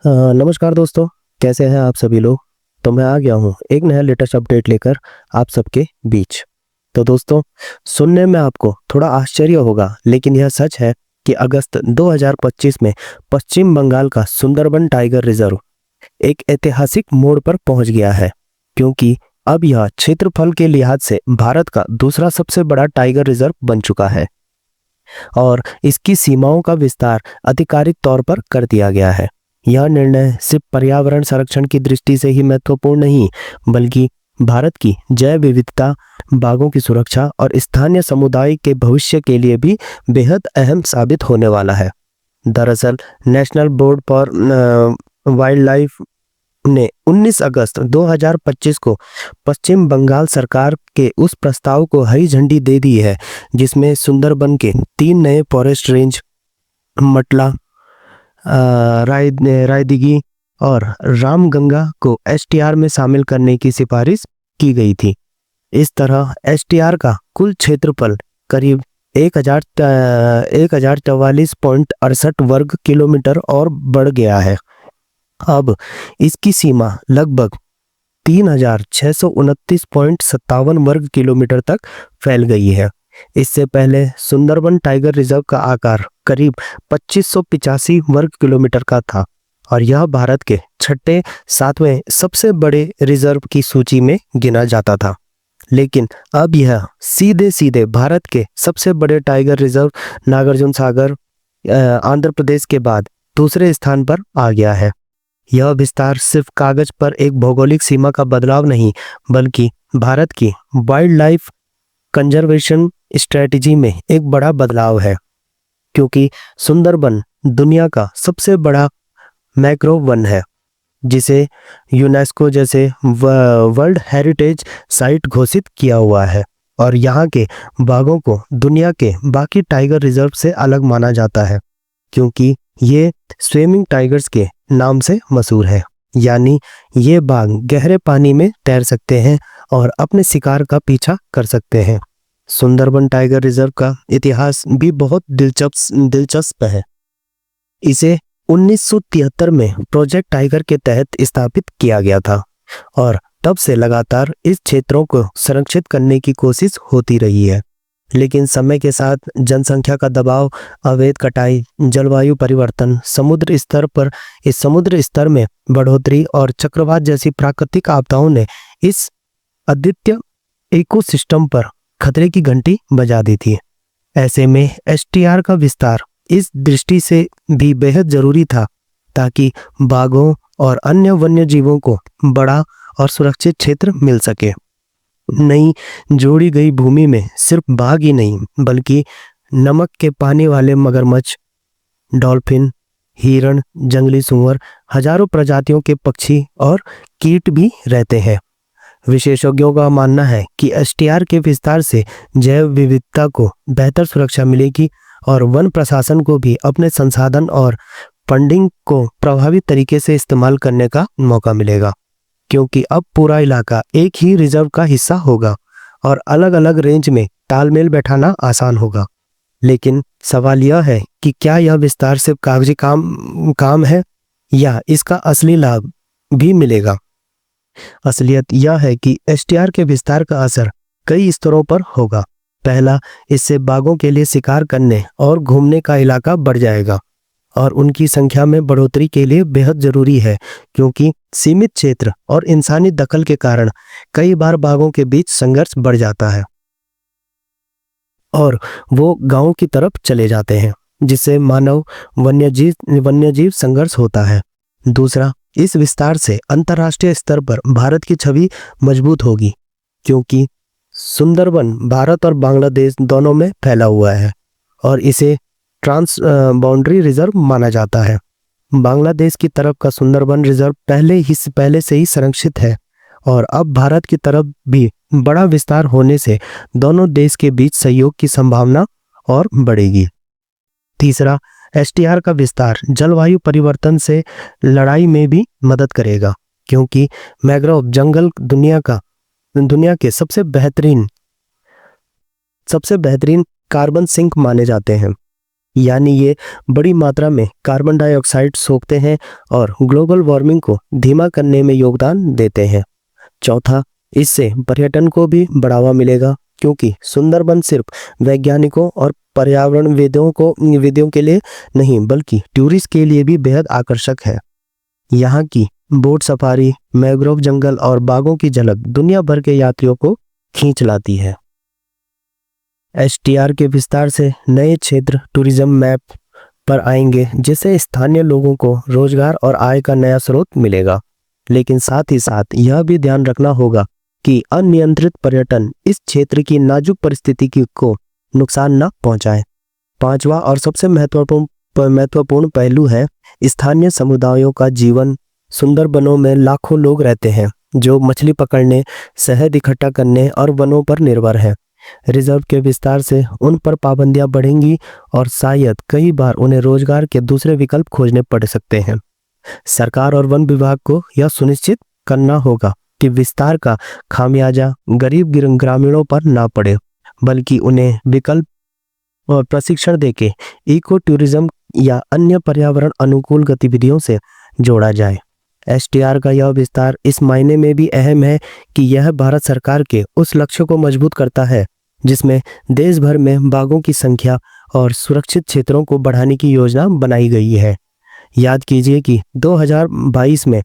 नमस्कार दोस्तों। कैसे हैं आप सभी लोग। तो मैं आ गया हूँ एक नया लेटेस्ट अपडेट लेकर आप सबके बीच। तो दोस्तों, सुनने में आपको थोड़ा आश्चर्य होगा, लेकिन यह सच है कि अगस्त 2025 में पश्चिम बंगाल का सुंदरबन टाइगर रिजर्व एक ऐतिहासिक मोड़ पर पहुंच गया है, क्योंकि अब यह क्षेत्रफल के लिहाज से भारत का दूसरा सबसे बड़ा टाइगर रिजर्व बन चुका है और इसकी सीमाओं का विस्तार आधिकारिक तौर पर कर दिया गया है। यह निर्णय सिर्फ पर्यावरण संरक्षण की दृष्टि से ही महत्वपूर्ण नहीं, बल्कि भारत की जैव विविधता, बाघों की सुरक्षा और स्थानीय समुदाय के भविष्य के लिए भी बेहद अहम साबित होने वाला है। दरअसल national board for wild life ने 19 अगस्त 2025 को पश्चिम बंगाल सरकार के उस प्रस्ताव को हरी झंडी दे दी है, जिसमें सुंदरबन के 3 नए फॉरेस्ट रेंज मटला, रायदिगी और रामगंगा को एसटीआर में शामिल करने की सिफारिश की गई थी। इस तरह एसटीआर का कुल क्षेत्रफल करीब 1044.68 वर्ग किलोमीटर और बढ़ गया है। अब इसकी सीमा लगभग 3629.57 वर्ग किलोमीटर तक फैल गई है। इससे पहले सुंदरबन टाइगर रिजर्व का आकार करीब 2585 वर्ग किलोमीटर का था और यह भारत के छठे 7वें सबसे बड़े रिजर्व की सूची में गिना जाता था। लेकिन अब यह सीधे सीधे भारत के सबसे बड़े टाइगर रिजर्व नागार्जुन सागर आंध्र प्रदेश के बाद दूसरे स्थान पर आ गया है। यह विस्तार सिर्फ कागज पर एक भौगोलिक सीमा का बदलाव नहीं, बल्कि भारत की वाइल्ड लाइफ कंजर्वेशन स्ट्रेटजी में एक बड़ा बदलाव है, क्योंकि सुंदरबन दुनिया का सबसे बड़ा मैक्रो वन है, जिसे यूनेस्को जैसे वर्ल्ड हेरिटेज साइट घोषित किया हुआ है और यहाँ के बाघों को दुनिया के बाकी टाइगर रिजर्व से अलग माना जाता है, क्योंकि ये स्विमिंग टाइगर्स के नाम से मशहूर है। यानी ये बाघ गहरे पानी में तैर सकते हैं और अपने शिकार का पीछा कर सकते हैं। सुंदरबन टाइगर रिजर्व का इतिहास भी बहुत दिलचस्प है। इसे 1973 में प्रोजेक्ट टाइगर के तहत स्थापित किया गया था और तब से लगातार इस क्षेत्रों को संरक्षित करने की कोशिश होती रही है। लेकिन समय के साथ जनसंख्या का दबाव, अवैध कटाई, जलवायु परिवर्तन, समुद्र स्तर में बढ़ोतरी और चक्रवात जैसी प्राकृतिक आपदाओं ने इस अद्वितीय इकोसिस्टम पर खतरे की घंटी बजा दी थी। ऐसे में एसटीआर का विस्तार इस दृष्टि से भी बेहद जरूरी था, ताकि बाघों और अन्य वन्य जीवों को बड़ा और सुरक्षित क्षेत्र मिल सके। नई जोड़ी गई भूमि में सिर्फ बाघ ही नहीं, बल्कि नमक के पानी वाले मगरमच्छ, डॉल्फिन, हिरण, जंगली सूअर, हजारों प्रजातियों के पक्षी और कीट भी रहते हैं। विशेषज्ञों का मानना है कि एसटीआर के विस्तार से जैव विविधता को बेहतर सुरक्षा मिलेगी और वन प्रशासन को भी अपने संसाधन और फंडिंग को प्रभावी तरीके से इस्तेमाल करने का मौका मिलेगा, क्योंकि अब पूरा इलाका एक ही रिजर्व का हिस्सा होगा और अलग अलग रेंज में तालमेल बैठाना आसान होगा। लेकिन सवाल यह है कि क्या यह विस्तार सिर्फ कागजी काम है या इसका असली लाभ भी मिलेगा। असलियत यह है कि एसटीआर के विस्तार का असर कई स्तरों पर होगा। पहला, इससे बाघों के लिए शिकार करने और घूमने का इलाका बढ़ जाएगा और उनकी संख्या में बढ़ोतरी के लिए बेहद जरूरी है, क्योंकि सीमित क्षेत्र और इंसानी दखल के कारण कई बार बाघों के बीच संघर्ष बढ़ जाता है और वो गांव की तरफ चले जाते हैं, जिससे मानव वन्यजीव संघर्ष होता है। दूसरा, इस विस्तार से अंतर्राष्ट्रीय स्तर पर भारत की छवि मजबूत होगी, क्योंकि सुंदरबन भारत और बांग्लादेश दोनों में फैला हुआ है और इसे ट्रांस बाउंड्री रिजर्व माना जाता है। बांग्लादेश की तरफ का सुंदरबन रिजर्व पहले से ही संरक्षित है और अब भारत की तरफ भी बड़ा विस्तार होने से दोनों देश के बीच सहयोग की संभावना और बढ़ेगी। तीसरा, एसटीआर का विस्तार जलवायु परिवर्तन से लड़ाई में भी मदद करेगा, क्योंकि मैंग्रोव जंगल दुनिया के सबसे बेहतरीन कार्बन सिंक माने जाते हैं। यानी ये बड़ी मात्रा में कार्बन डाइऑक्साइड सोखते हैं और ग्लोबल वार्मिंग को धीमा करने में योगदान देते हैं। चौथा, इससे पर्यटन को भी बढ़ावा मिलेगा क्योंकि सुंदरबन सिर्फ वैज्ञानिकों और पर्यावरणविदों के लिए नहीं बल्कि टूरिस्ट के लिए भी बेहद आकर्षक है। यहाँ की बोट सफारी, मैंग्रोव जंगल और बागों की झलक दुनिया भर के यात्रियों को खींच लाती है। एसटीआर के विस्तार से नए क्षेत्र टूरिज्म मैप पर आएंगे, जिससे स्थानीय लोगों को रोजगार और आय का नया स्रोत मिलेगा। लेकिन साथ ही साथ यह भी ध्यान रखना होगा कि अनियंत्रित पर्यटन इस क्षेत्र की नाजुक परिस्थिति को नुकसान न पहुंचाए। पांचवा और सबसे महत्वपूर्ण पहलू है स्थानीय समुदायों का जीवन। सुंदरबनों में लाखों लोग रहते हैं जो मछली पकड़ने, शहद इकट्ठा करने और वनों पर निर्भर हैं। रिजर्व के विस्तार से उन पर पाबंदियां बढ़ेंगी और शायद कई बार उन्हें रोजगार के दूसरे विकल्प खोजने पड़ सकते हैं। सरकार और वन विभाग को यह सुनिश्चित करना होगा कि विस्तार का खामियाजा गरीब ग्रामीणों पर ना पड़े, बल्कि उन्हें विकल्प और प्रशिक्षण देके इको टूरिज्म या अन्य पर्यावरण अनुकूल गतिविधियों से जोड़ा जाए। एसटीआर का यह विस्तार इस मायने में भी अहम है कि यह भारत सरकार के उस लक्ष्य को मजबूत करता है जिसमें देश भर में बाघों की संख्या और सुरक्षित क्षेत्रों को बढ़ाने की योजना बनाई गई है। याद कीजिए कि 2022 में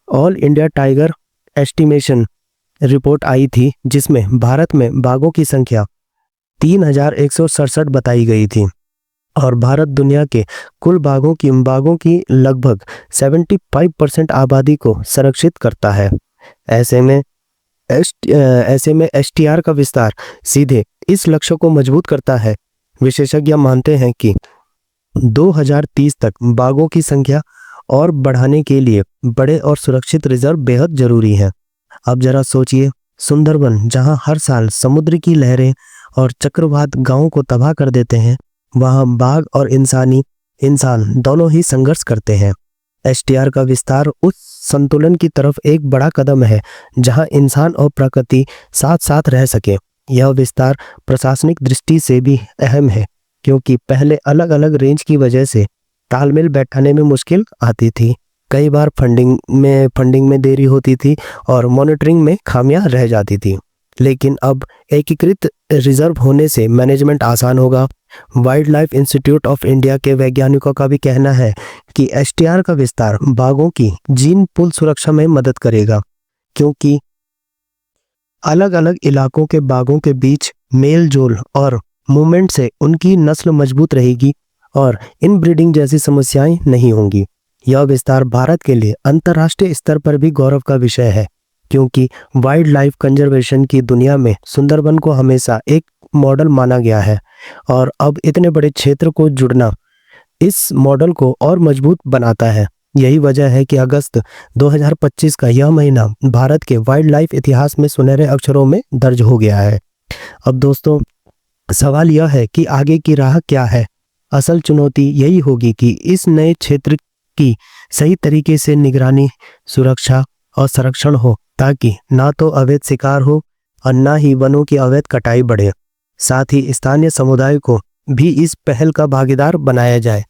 all India tiger estimation report आई थी, जिसमें भारत में बाघों की संख्या 3167 बताई गई थी और भारत दुनिया के कुल बाघों की लगभग 75% आबादी को संरक्षित करता है। ऐसे में एसटीआर का विस्तार सीधे इस लक्ष्य को मजबूत करता है। विशेषज्ञ मानते हैं कि 2030 तक बाघों की संख्या और बढ़ाने के लिए बड़े और सुरक्षित रिजर्व बेहद जरूरी है। अब जरा सोचिए, सुंदरबन जहां हर साल समुद्र की लहरें और चक्रवात गांवों को तबाह कर देते हैं, वहां बाघ और इंसान दोनों ही संघर्ष करते हैं। एसटीआर का विस्तार उस संतुलन की तरफ एक बड़ा कदम है जहां इंसान और प्रकृति साथ साथ रह सके। यह विस्तार प्रशासनिक दृष्टि से भी अहम है क्योंकि पहले अलग अलग रेंज की वजह से तालमेल बैठाने में मुश्किल आती थी। कई बार फंडिंग में देरी होती थी और मॉनिटरिंग में खामियां रह जाती थी। लेकिन अब एकीकृत रिजर्व होने से मैनेजमेंट आसान होगा। Wild life institute of India के वैज्ञानिकों का भी कहना है कि एसटीआर का विस्तार बाघों की जीन पूल सुरक्षा में मदद करेगा क्योंकि अलग अलग इलाकों के बाघों के बीच मेल जोल और मूवमेंट से उनकी नस्ल मजबूत रहेगी और इनब्रीडिंग जैसी समस्याएं नहीं होंगी। यह विस्तार भारत के लिए अंतर्राष्ट्रीय स्तर पर भी गौरव का विषय है क्योंकि वाइल्ड लाइफ कंजर्वेशन की दुनिया में सुंदरबन को हमेशा एक मॉडल माना गया है और अब इतने बड़े क्षेत्र को जुड़ना इस मॉडल को और मजबूत बनाता है। यही वजह है कि अगस्त 2025 का यह महीना भारत के वाइल्ड लाइफ इतिहास में सुनहरे अक्षरों में दर्ज हो गया है। अब दोस्तों, सवाल यह है कि आगे की राह क्या है। असल चुनौती यही होगी कि इस नए क्षेत्र की सही तरीके से निगरानी, सुरक्षा और संरक्षण हो ताकि ना तो अवैध शिकार हो और ना ही वनों की अवैध कटाई बढ़े। साथ ही स्थानीय समुदाय को भी इस पहल का भागीदार बनाया जाए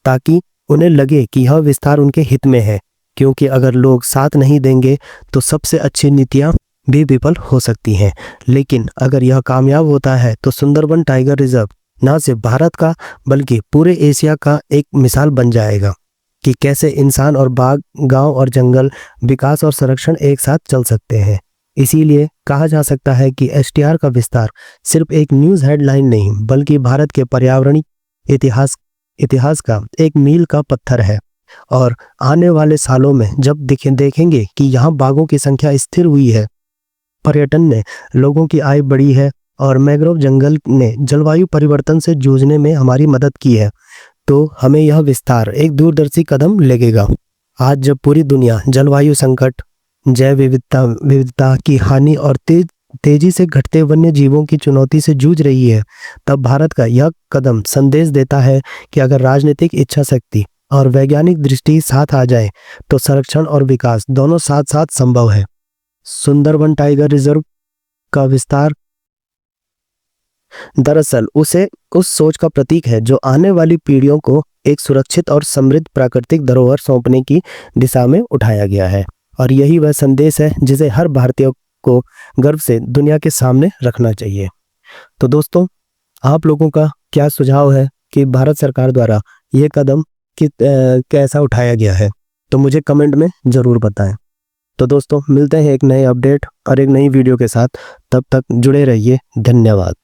ताकि उन्हें लगे कि यह विस्तार उनके हित में है, क्योंकि अगर लोग साथ नहीं देंगे तो सबसे अच्छी नीतियां भी विफल हो सकती हैं। लेकिन अगर यह कामयाब होता है तो सुंदरबन टाइगर रिजर्व न सिर्फ भारत का बल्कि पूरे एशिया का एक मिसाल बन जाएगा कि कैसे इंसान और बाघ, गांव और जंगल, विकास और संरक्षण एक साथ चल सकते हैं। इसीलिए कहा जा सकता है कि एसटीआर का विस्तार सिर्फ एक न्यूज़ हेडलाइन नहीं बल्कि भारत के पर्यावरणीय इतिहास का एक मील का पत्थर है। और आने वाले सालों में जब देखेंगे कि यहाँ बाघों की संख्या स्थिर हुई है, पर्यटन ने लोगों की आय बढ़ी है और मैंग्रोव जंगल ने जलवायु परिवर्तन से जूझने में हमारी मदद की है, तो हमें यह विस्तार एक दूरदर्शी कदम लगेगा। आज जब पूरी दुनिया जलवायु संकट, जैव विविधता की हानि और तेजी से घटते वन्य जीवों की चुनौती से जूझ रही है, तब भारत का यह कदम संदेश देता है कि अगर राजनीतिक इच्छा शक्ति और वैज्ञानिक दृष्टि साथ आ जाए तो संरक्षण और विकास दोनों साथ साथ संभव है। सुंदरबन टाइगर रिजर्व का विस्तार दरअसल उसे उस सोच का प्रतीक है जो आने वाली पीढ़ियों को एक सुरक्षित और समृद्ध प्राकृतिक धरोहर सौंपने की दिशा में उठाया गया है। और यही वह संदेश है जिसे हर भारतीय को गर्व से दुनिया के सामने रखना चाहिए। तो दोस्तों, आप लोगों का क्या सुझाव है कि भारत सरकार द्वारा ये कदम कैसा उठाया गया है? तो मुझे कमेंट में ज़रूर बताएं। तो दोस्तों, मिलते हैं एक नए अपडेट और एक नई वीडियो के साथ। तब तक जुड़े रहिए। धन्यवाद।